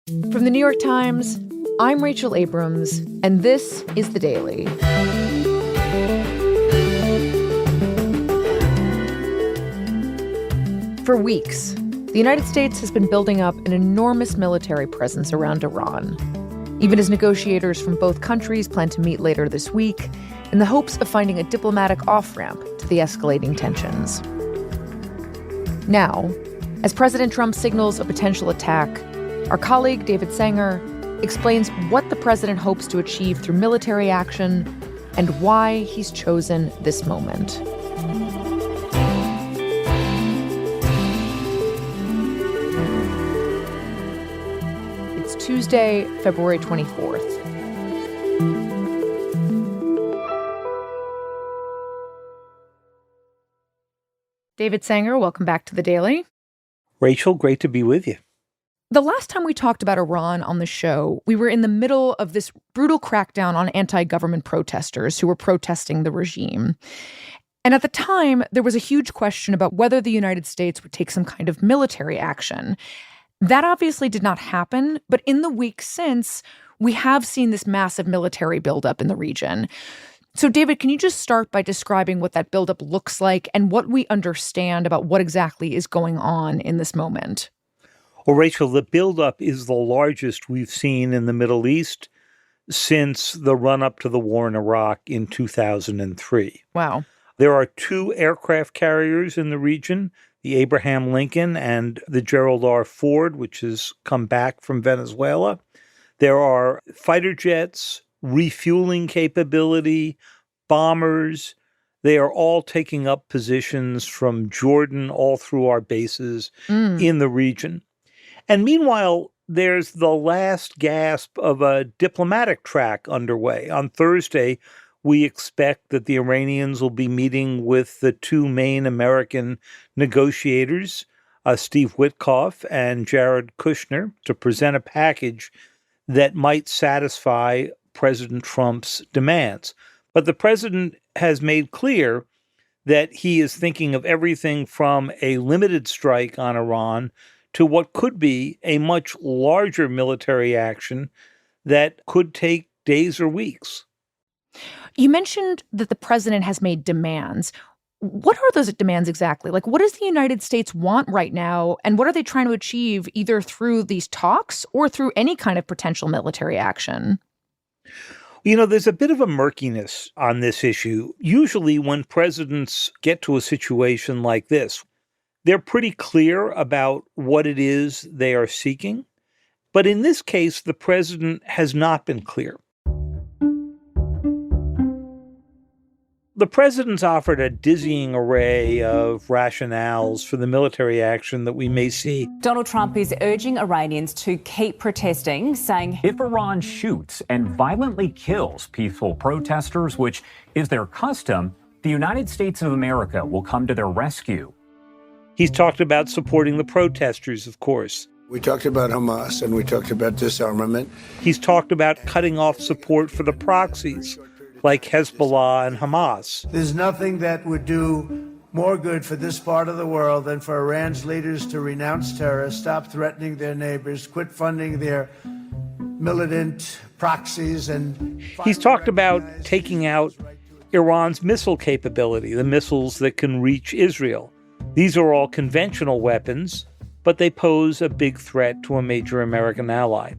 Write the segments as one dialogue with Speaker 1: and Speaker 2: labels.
Speaker 1: From the New York Times, I'm Rachel Abrams, and this is The Daily. For weeks, the United States has been building up an enormous military presence around Iran, even as negotiators from both countries plan to meet later this week in the hopes of finding a diplomatic off-ramp to the escalating tensions. Now, as President Trump signals a potential attack, our colleague David Sanger explains what the president hopes to achieve through military action and why he's chosen this moment. It's Tuesday, February 24th. David Sanger, welcome back to The Daily.
Speaker 2: Rachel, great to be with you.
Speaker 1: The last time we talked about Iran on the show, we were in the middle of this brutal crackdown on anti-government protesters who were protesting the regime. And at the time, there was a huge question about whether the United States would take some kind of military action. That obviously did not happen, but in the weeks since, we have seen this massive military buildup in the region. So, David, can you just start by describing what that buildup looks like and what we understand about what exactly is going on in this moment?
Speaker 2: Well, Rachel, the buildup is the largest we've seen in the Middle East since the run-up to the war in Iraq in 2003.
Speaker 1: Wow.
Speaker 2: There are two aircraft carriers in the region, the Abraham Lincoln and the Gerald R. Ford, which has come back from Venezuela. There are fighter jets, refueling capability, bombers. They are all taking up positions from Jordan all through our bases in the region. And meanwhile, there's the last gasp of a diplomatic track underway. On Thursday, we expect that the Iranians will be meeting with the two main American negotiators, Steve Witkoff and Jared Kushner, to present a package that might satisfy President Trump's demands. But the president has made clear that he is thinking of everything from a limited strike on Iran to what could be a much larger military action that could take days or weeks.
Speaker 1: You mentioned that the president has made demands. What are those demands exactly? Like, what does the United States want right now, and what are they trying to achieve either through these talks or through any kind of potential military action?
Speaker 2: You know, there's a bit of a murkiness on this issue. Usually when presidents get to a situation like this, they're pretty clear about what it is they are seeking. But in this case, the president has not been clear. The president's offered a dizzying array of rationales for the military action that we may see.
Speaker 3: Donald Trump is urging Iranians to keep protesting, saying
Speaker 4: if Iran shoots and violently kills peaceful protesters, which is their custom, the United States of America will come to their rescue.
Speaker 2: He's talked about supporting the protesters, of course.
Speaker 5: We talked about Hamas and we talked about disarmament.
Speaker 2: He's talked about cutting off support for the proxies, like Hezbollah and Hamas.
Speaker 6: There's nothing that would do more good for this part of the world than for Iran's leaders to renounce terror, stop threatening their neighbors, quit funding their militant proxies. And
Speaker 2: he's talked about taking out Iran's missile capability, the missiles that can reach Israel. These are all conventional weapons, but they pose a big threat to a major American ally.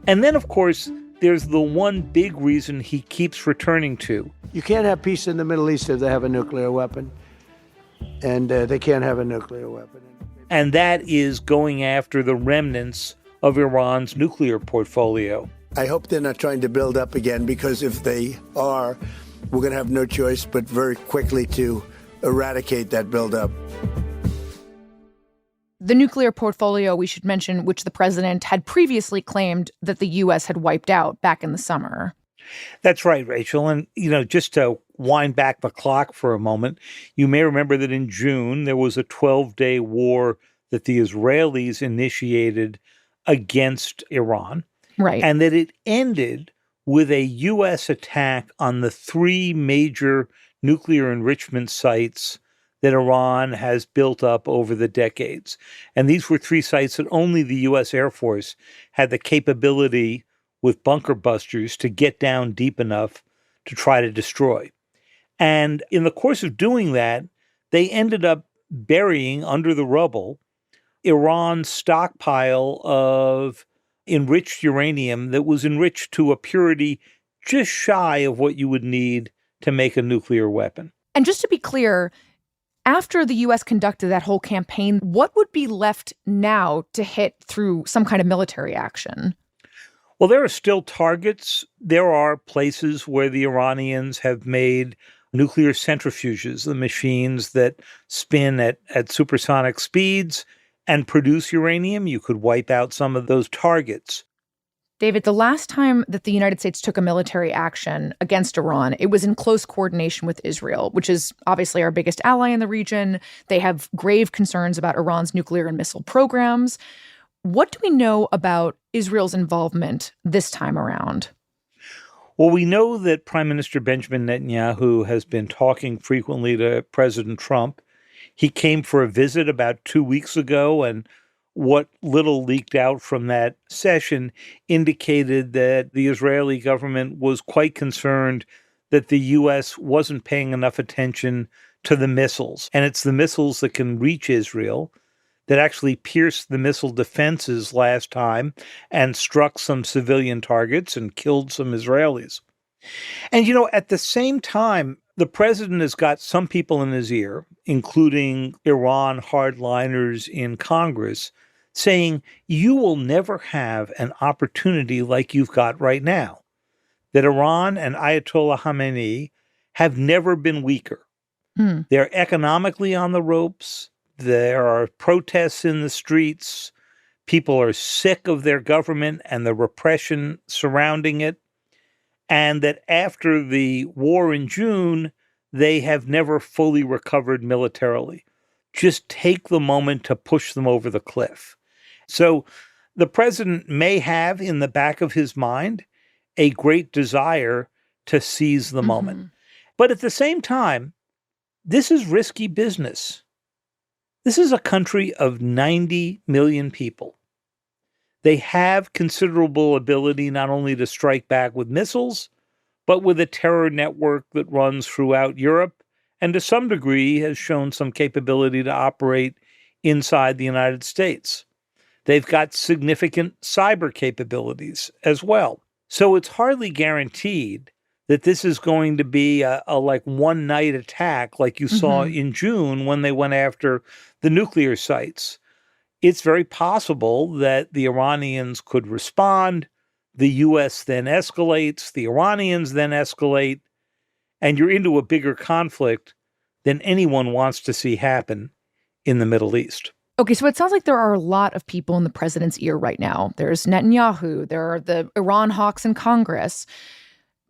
Speaker 2: And then, of course, there's the one big reason he keeps returning to.
Speaker 6: You can't have peace in the Middle East if they have a nuclear weapon. And they can't have a nuclear weapon.
Speaker 2: And that is going after the remnants of Iran's nuclear portfolio.
Speaker 5: I hope they're not trying to build up again, because if they are, we're going to have no choice but very quickly to eradicate that buildup.
Speaker 1: The nuclear portfolio, we should mention, which the president had previously claimed that the U.S. had wiped out back in the summer.
Speaker 2: That's right, Rachel. And, just to wind back the clock for a moment, you may remember that in June, there was a 12-day war that the Israelis initiated against Iran.
Speaker 1: Right.
Speaker 2: And that it ended with a U.S. attack on the three major nuclear enrichment sites that Iran has built up over the decades. And these were 3 sites that only the U.S. Air Force had the capability with bunker busters to get down deep enough to try to destroy. And in the course of doing that, they ended up burying under the rubble Iran's stockpile of enriched uranium that was enriched to a purity just shy of what you would need to make a nuclear weapon.
Speaker 1: And just to be clear, after the U.S. conducted that whole campaign, what would be left now to hit through some kind of military action?
Speaker 2: Well, there are still targets. There are places where the Iranians have made nuclear centrifuges, the machines that spin at supersonic speeds and produce uranium. You could wipe out some of those targets.
Speaker 1: David, the last time that the United States took a military action against Iran, it was in close coordination with Israel, which is obviously our biggest ally in the region. They have grave concerns about Iran's nuclear and missile programs. What do we know about Israel's involvement this time around?
Speaker 2: Well, we know that Prime Minister Benjamin Netanyahu has been talking frequently to President Trump. He came for a visit about 2 weeks ago, and what little leaked out from that session indicated that the Israeli government was quite concerned that the U.S. wasn't paying enough attention to the missiles. And it's the missiles that can reach Israel that actually pierced the missile defenses last time and struck some civilian targets and killed some Israelis. And, at the same time, the president has got some people in his ear, including Iran hardliners in Congress, saying, you will never have an opportunity like you've got right now. That Iran and Ayatollah Khamenei have never been weaker. They're economically on the ropes. There are protests in the streets. People are sick of their government and the repression surrounding it. And that after the war in June, they have never fully recovered militarily. Just take the moment to push them over the cliff. So the president may have in the back of his mind a great desire to seize the moment. But at the same time, this is risky business. This is a country of 90 million people. They have considerable ability not only to strike back with missiles, but with a terror network that runs throughout Europe and to some degree has shown some capability to operate inside the United States. They've got significant cyber capabilities as well. So it's hardly guaranteed that this is going to be a like one-night attack like you saw in June when they went after the nuclear sites. It's very possible that the Iranians could respond, the U.S. then escalates, the Iranians then escalate, and you're into a bigger conflict than anyone wants to see happen in the Middle East.
Speaker 1: Okay, so it sounds like there are a lot of people in the president's ear right now. There's Netanyahu, there are the Iran hawks in Congress.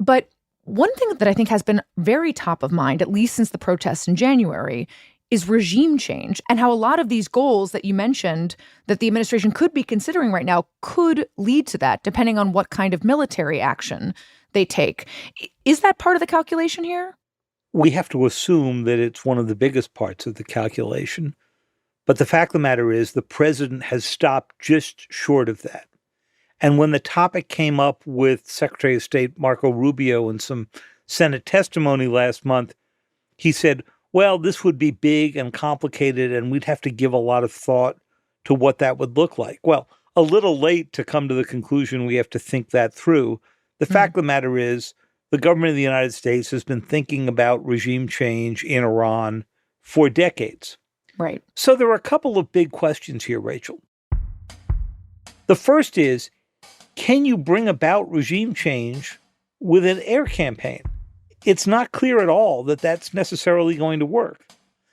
Speaker 1: But one thing that I think has been very top of mind, at least since the protests in January, is regime change and how a lot of these goals that you mentioned that the administration could be considering right now could lead to that, depending on what kind of military action they take. Is that part of the calculation here?
Speaker 2: We have to assume that it's one of the biggest parts of the calculation. But the fact of the matter is the president has stopped just short of that. And when the topic came up with Secretary of State Marco Rubio in some Senate testimony last month, he said, well, this would be big and complicated, and we'd have to give a lot of thought to what that would look like. Well, a little late to come to the conclusion we have to think that through. The fact of the matter is the government of the United States has been thinking about regime change in Iran for decades.
Speaker 1: Right.
Speaker 2: So there are a couple of big questions here, Rachel. The first is, can you bring about regime change with an air campaign? It's not clear at all that that's necessarily going to work.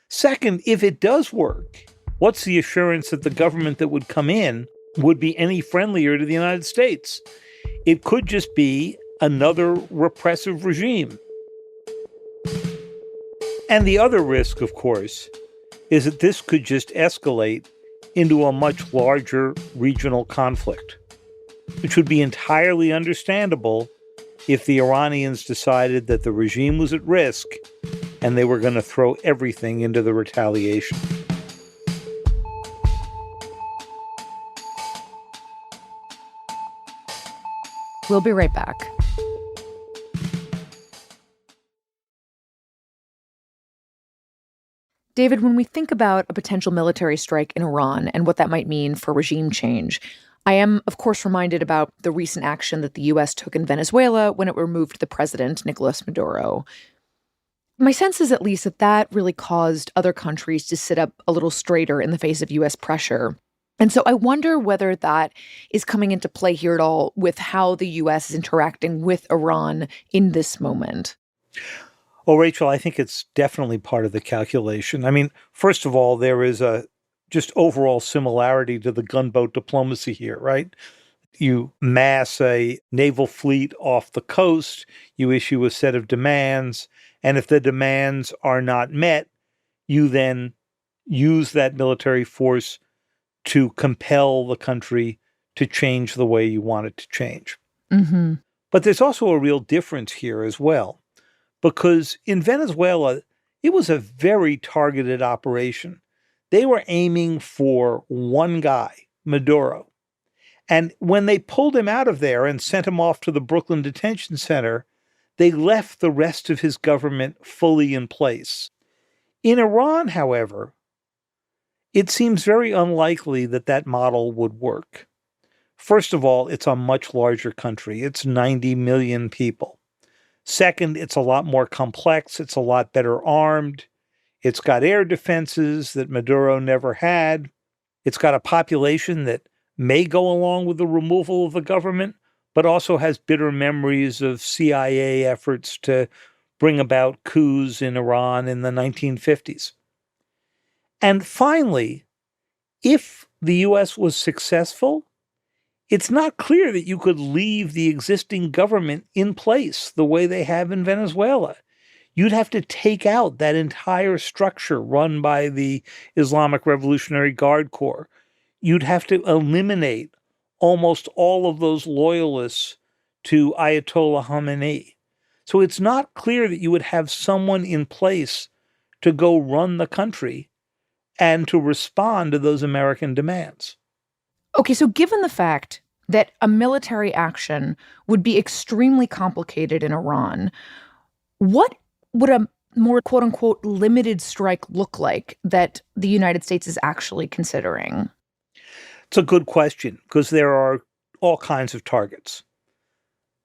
Speaker 2: Second, if it does work, what's the assurance that the government that would come in would be any friendlier to the United States? It could just be another repressive regime. And the other risk, of course, is that this could just escalate into a much larger regional conflict, which would be entirely understandable if the Iranians decided that the regime was at risk and they were going to throw everything into the retaliation.
Speaker 1: We'll be right back. David, when we think about a potential military strike in Iran and what that might mean for regime change, I am, of course, reminded about the recent action that the U.S. took in Venezuela when it removed the president, Nicolas Maduro. My sense is at least that really caused other countries to sit up a little straighter in the face of U.S. pressure. And so I wonder whether that is coming into play here at all with how the U.S. is interacting with Iran in this moment.
Speaker 2: Well, Rachel, I think it's definitely part of the calculation. I mean, first of all, there is a just overall similarity to the gunboat diplomacy here, right? You mass a naval fleet off the coast, you issue a set of demands, and if the demands are not met, you then use that military force to compel the country to change the way you want it to change.
Speaker 1: Mm-hmm.
Speaker 2: But there's also a real difference here as well, because in Venezuela, it was a very targeted operation. They were aiming for one guy, Maduro. And when they pulled him out of there and sent him off to the Brooklyn Detention Center, they left the rest of his government fully in place. In Iran, however, it seems very unlikely that that model would work. First of all, it's a much larger country. It's 90 million people. Second, it's a lot more complex. It's a lot better armed. It's got air defenses that Maduro never had. It's got a population that may go along with the removal of the government, but also has bitter memories of CIA efforts to bring about coups in Iran in the 1950s. And finally, if the U.S. was successful, it's not clear that you could leave the existing government in place the way they have in Venezuela. You'd have to take out that entire structure run by the Islamic Revolutionary Guard Corps. You'd have to eliminate almost all of those loyalists to Ayatollah Khamenei. So it's not clear that you would have someone in place to go run the country and to respond to those American demands.
Speaker 1: Okay, so given the fact that a military action would be extremely complicated in Iran, what would a more quote-unquote limited strike look like that the United States is actually considering?
Speaker 2: It's a good question because there are all kinds of targets.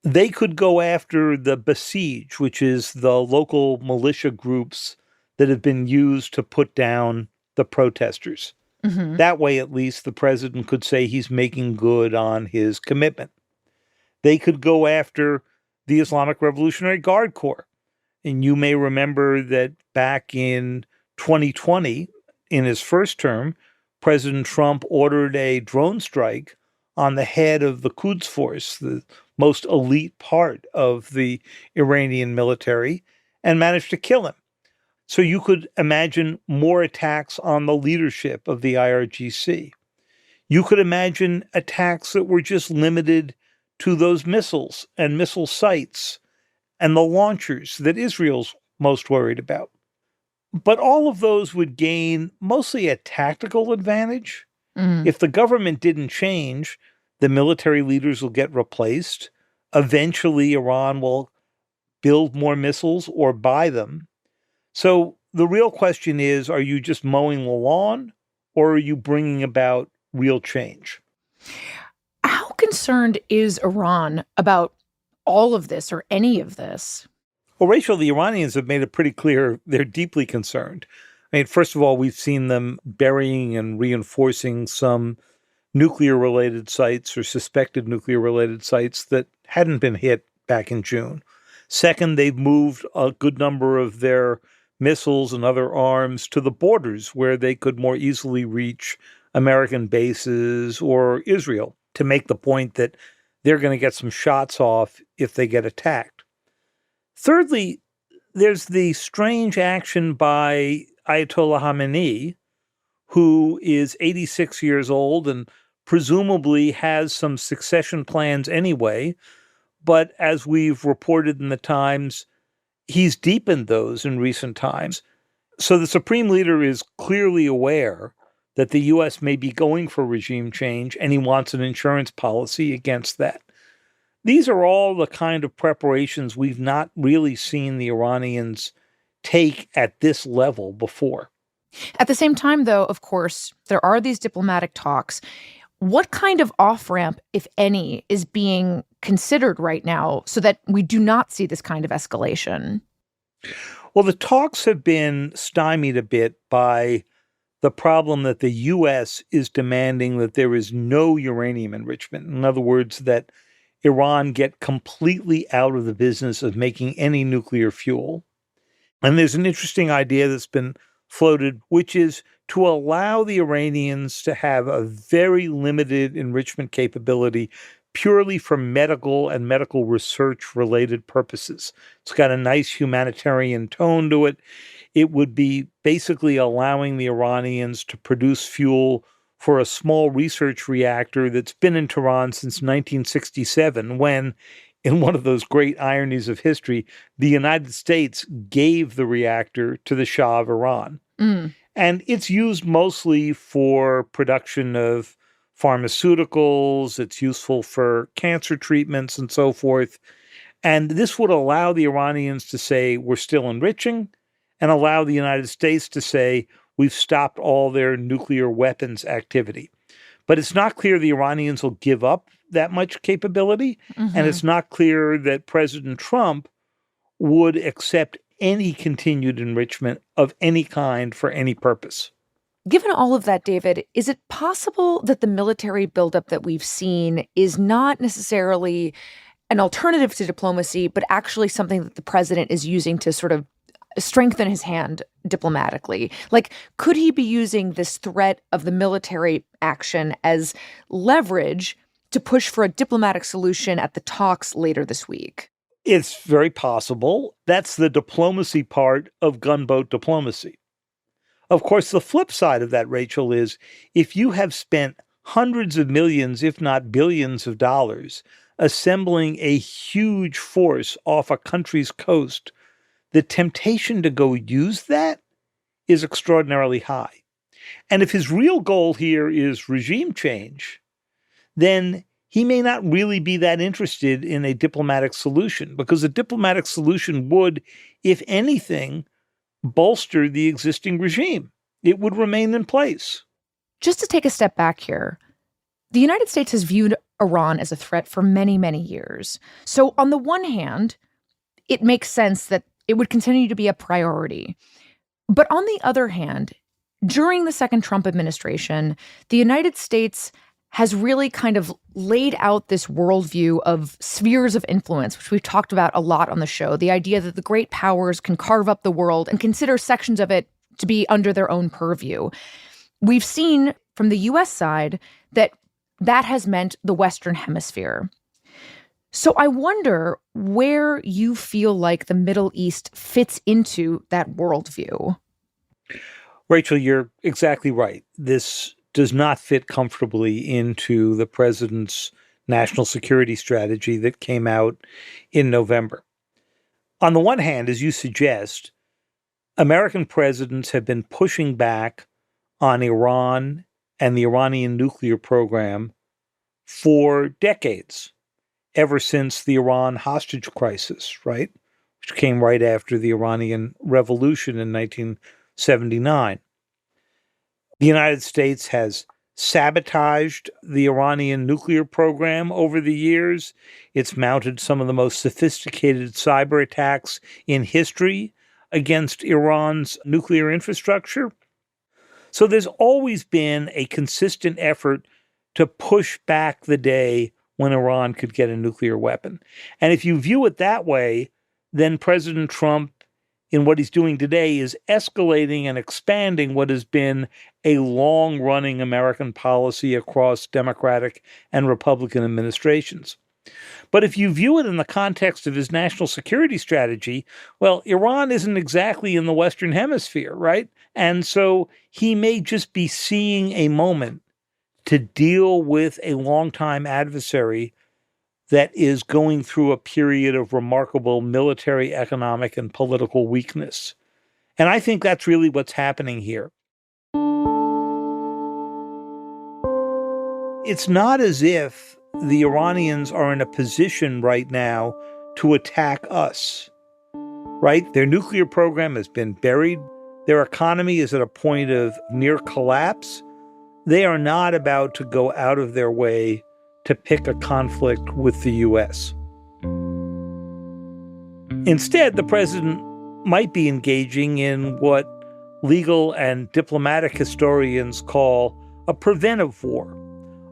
Speaker 2: They could go after the Basij, which is the local militia groups that have been used to put down the protesters.
Speaker 1: Mm-hmm.
Speaker 2: That way, at least, the president could say he's making good on his commitment. They could go after the Islamic Revolutionary Guard Corps. And you may remember that back in 2020, in his first term, President Trump ordered a drone strike on the head of the Quds Force, the most elite part of the Iranian military, and managed to kill him. So you could imagine more attacks on the leadership of the IRGC. You could imagine attacks that were just limited to those missiles and missile sites and the launchers that Israel's most worried about. But all of those would gain mostly a tactical advantage. If the government didn't change, the military leaders will get replaced. Eventually, Iran will build more missiles or buy them. So the real question is, are you just mowing the lawn or are you bringing about real change?
Speaker 1: How concerned is Iran about all of this or any of this?
Speaker 2: Well, Rachel, the Iranians have made it pretty clear they're deeply concerned. I mean, first of all, we've seen them burying and reinforcing some nuclear-related sites or suspected nuclear-related sites that hadn't been hit back in June. Second, they've moved a good number of their missiles and other arms to the borders where they could more easily reach American bases or Israel to make the point that they're going to get some shots off if they get attacked. Thirdly, there's the strange action by Ayatollah Khamenei, who is 86 years old and presumably has some succession plans anyway. But as we've reported in the Times, he's deepened those in recent times. So the supreme leader is clearly aware that the U.S. may be going for regime change, and he wants an insurance policy against that. These are all the kind of preparations we've not really seen the Iranians take at this level before.
Speaker 1: At the same time, though, of course, there are these diplomatic talks. What kind of off-ramp, if any, is being considered right now so that we do not see this kind of escalation?
Speaker 2: Well, the talks have been stymied a bit by the problem that the U.S. is demanding that there is no uranium enrichment. In other words, that Iran get completely out of the business of making any nuclear fuel. And there's an interesting idea that's been floated, which is to allow the Iranians to have a very limited enrichment capability purely for medical and medical research related purposes. It's got a nice humanitarian tone to it. It would be basically allowing the Iranians to produce fuel for a small research reactor that's been in Tehran since 1967, when, in one of those great ironies of history, the United States gave the reactor to the Shah of Iran. And it's used mostly for production of pharmaceuticals. It's useful for cancer treatments and so forth. And this would allow the Iranians to say, we're still enriching, and allow the United States to say, we've stopped all their nuclear weapons activity. But it's not clear the Iranians will give up that much capability. And it's not clear that President Trump would accept any continued enrichment of any kind for any purpose.
Speaker 1: Given all of that, David, is it possible that the military buildup that we've seen is not necessarily an alternative to diplomacy, but actually something that the president is using to sort of strengthen his hand diplomatically? Like, could he be using this threat of the military action as leverage to push for a diplomatic solution at the talks later this week?
Speaker 2: It's very possible. That's the diplomacy part of gunboat diplomacy. Of course, the flip side of that, Rachel, is if you have spent hundreds of millions, if not billions of dollars, assembling a huge force off a country's coast, the temptation to go use that is extraordinarily high. And if his real goal here is regime change, then he may not really be that interested in a diplomatic solution, because a diplomatic solution would, if anything, bolster the existing regime. It would remain in place.
Speaker 1: Just to take a step back here, the United States has viewed Iran as a threat for many, many years. So on the one hand, it makes sense that it would continue to be a priority. But on the other hand, during the second Trump administration, the United States has really kind of laid out this worldview of spheres of influence, which we've talked about a lot on the show. The idea that the great powers can carve up the world and consider sections of it to be under their own purview. We've seen from the U.S. side that that has meant the Western Hemisphere. So I wonder where you feel like the Middle East fits into that worldview.
Speaker 2: Rachel, you're exactly right. This does not fit comfortably into the president's national security strategy that came out in November. On the one hand, as you suggest, American presidents have been pushing back on Iran and the Iranian nuclear program for decades, ever since the Iran hostage crisis, right? Which came right after the Iranian Revolution in 1979. The United States has sabotaged the Iranian nuclear program over the years. It's mounted some of the most sophisticated cyber attacks in history against Iran's nuclear infrastructure. So there's always been a consistent effort to push back the day when Iran could get a nuclear weapon. And if you view it that way, then President Trump, in what he's doing today, is escalating and expanding what has been a long-running American policy across Democratic and Republican administrations. But if you view it in the context of his national security strategy, well, Iran isn't exactly in the Western Hemisphere, right? And so he may just be seeing a moment to deal with a longtime adversary that is going through a period of remarkable military, economic, and political weakness. And I think that's really what's happening here. It's not as if the Iranians are in a position right now to attack us, right? Their nuclear program has been buried. Their economy is at a point of near collapse. They are not about to go out of their way to pick a conflict with the U.S. Instead, the president might be engaging in what legal and diplomatic historians call a preventive war,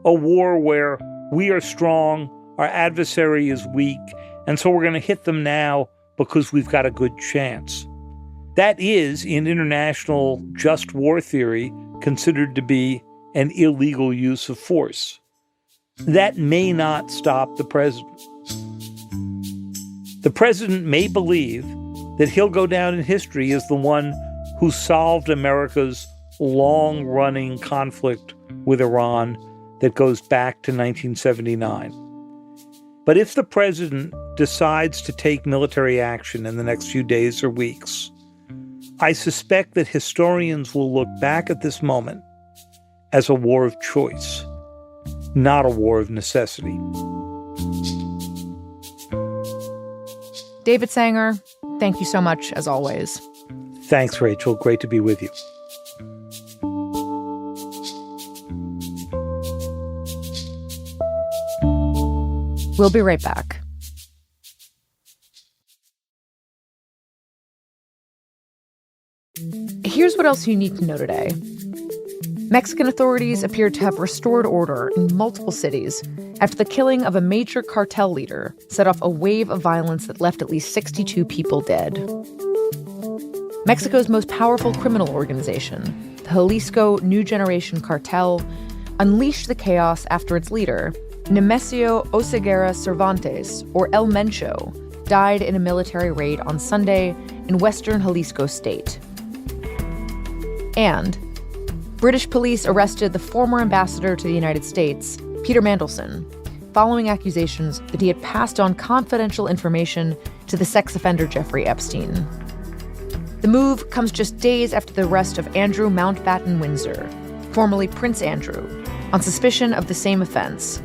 Speaker 2: a war where we are strong, our adversary is weak, and so we're going to hit them now because we've got a good chance. That is, in international just war theory, considered to be an illegal use of force. That may not stop the president. The president may believe that he'll go down in history as the one who solved America's long-running conflict with Iran that goes back to 1979. But if the president decides to take military action in the next few days or weeks, I suspect that historians will look back at this moment as a war of choice, not a war of necessity.
Speaker 1: David Sanger, thank you so much, as always.
Speaker 2: Thanks, Rachel. Great to be with you.
Speaker 1: We'll be right back. Here's what else you need to know today. Mexican authorities appear to have restored order in multiple cities after the killing of a major cartel leader set off a wave of violence that left at least 62 people dead. Mexico's most powerful criminal organization, the Jalisco New Generation Cartel, unleashed the chaos after its leader, Nemesio Oseguera Cervantes, or El Mencho, died in a military raid on Sunday in western Jalisco state. And British police arrested the former ambassador to the United States, Peter Mandelson, following accusations that he had passed on confidential information to the sex offender Jeffrey Epstein. The move comes just days after the arrest of Andrew Mountbatten Windsor, formerly Prince Andrew, on suspicion of the same offense,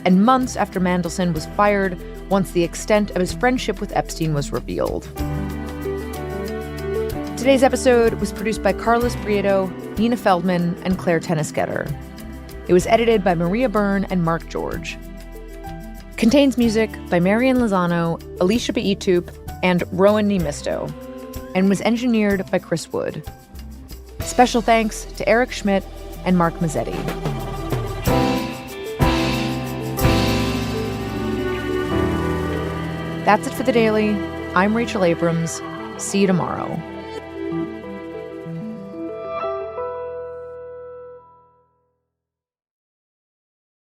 Speaker 1: and months after Mandelson was fired once the extent of his friendship with Epstein was revealed. Today's episode was produced by Carlos Prieto, Nina Feldman, and Claire Tennisgetter. It was edited by Maria Byrne and Mark George. Contains music by Marian Lozano, Alicia Beitup, and Rowan Nemisto, and was engineered by Chris Wood. Special thanks to Eric Schmidt and Mark Mazzetti. That's it for The Daily. I'm Rachel Abrams. See you tomorrow.